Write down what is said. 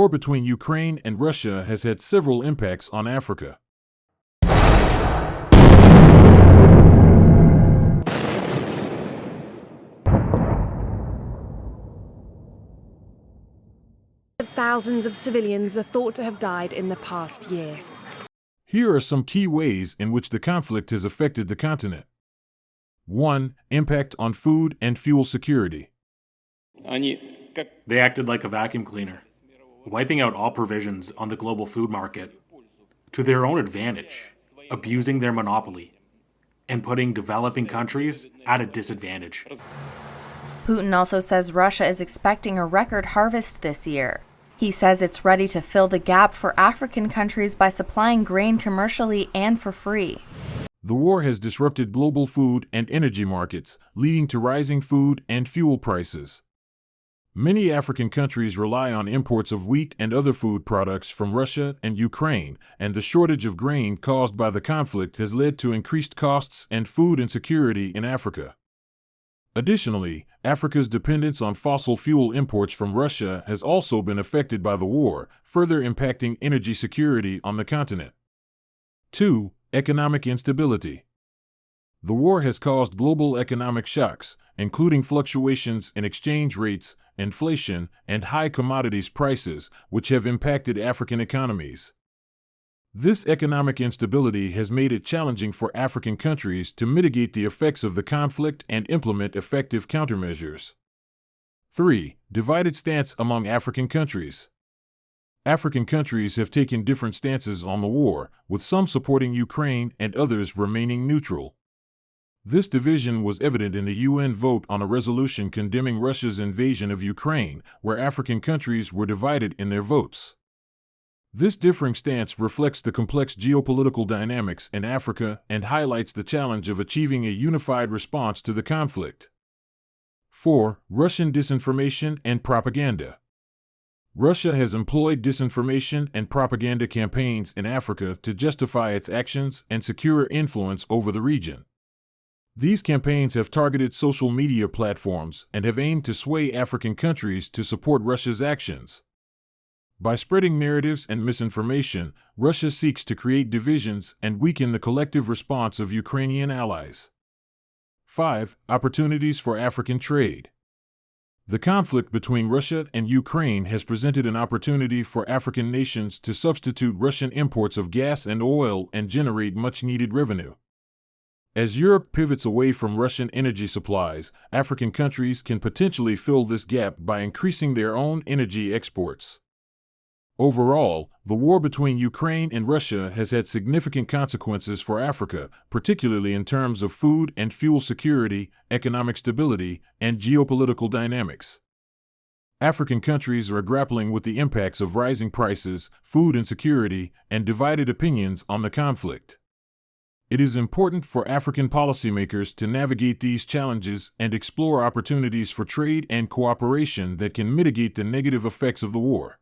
war between Ukraine and Russia has had several impacts on Africa. Thousands of civilians are thought to have died in the past year. Here are some key ways in which the conflict has affected the continent. 1. Impact on food and fuel security. They acted like a vacuum cleaner, wiping out all provisions on the global food market to their own advantage, abusing their monopoly, and putting developing countries at a disadvantage. Putin also says Russia is expecting a record harvest this year. He says it's ready to fill the gap for African countries by supplying grain commercially and for free. The war has disrupted global food and energy markets, leading to rising food and fuel prices. Many African countries rely on imports of wheat and other food products from Russia and Ukraine, and the shortage of grain caused by the conflict has led to increased costs and food insecurity in Africa. Additionally, Africa's dependence on fossil fuel imports from Russia has also been affected by the war, further impacting energy security on the continent. 2. Economic instability. The war has caused global economic shocks, including fluctuations in exchange rates, inflation, and high commodities prices, which have impacted African economies. This economic instability has made it challenging for African countries to mitigate the effects of the conflict and implement effective countermeasures. 3. Divided stance among African countries. African countries have taken different stances on the war, with some supporting Ukraine and others remaining neutral. This division was evident in the UN vote on a resolution condemning Russia's invasion of Ukraine, where African countries were divided in their votes. This differing stance reflects the complex geopolitical dynamics in Africa and highlights the challenge of achieving a unified response to the conflict. 4. Russian disinformation and propaganda. Russia has employed disinformation and propaganda campaigns in Africa to justify its actions and secure influence over the region. These campaigns have targeted social media platforms and have aimed to sway African countries to support Russia's actions. By spreading narratives and misinformation, Russia seeks to create divisions and weaken the collective response of Ukrainian allies. 5. Opportunities for African trade. The conflict between Russia and Ukraine has presented an opportunity for African nations to substitute Russian imports of gas and oil and generate much-needed revenue. As Europe pivots away from Russian energy supplies, African countries can potentially fill this gap by increasing their own energy exports. Overall, the war between Ukraine and Russia has had significant consequences for Africa, particularly in terms of food and fuel security, economic stability, and geopolitical dynamics. African countries are grappling with the impacts of rising prices, food insecurity, and divided opinions on the conflict. It is important for African policymakers to navigate these challenges and explore opportunities for trade and cooperation that can mitigate the negative effects of the war.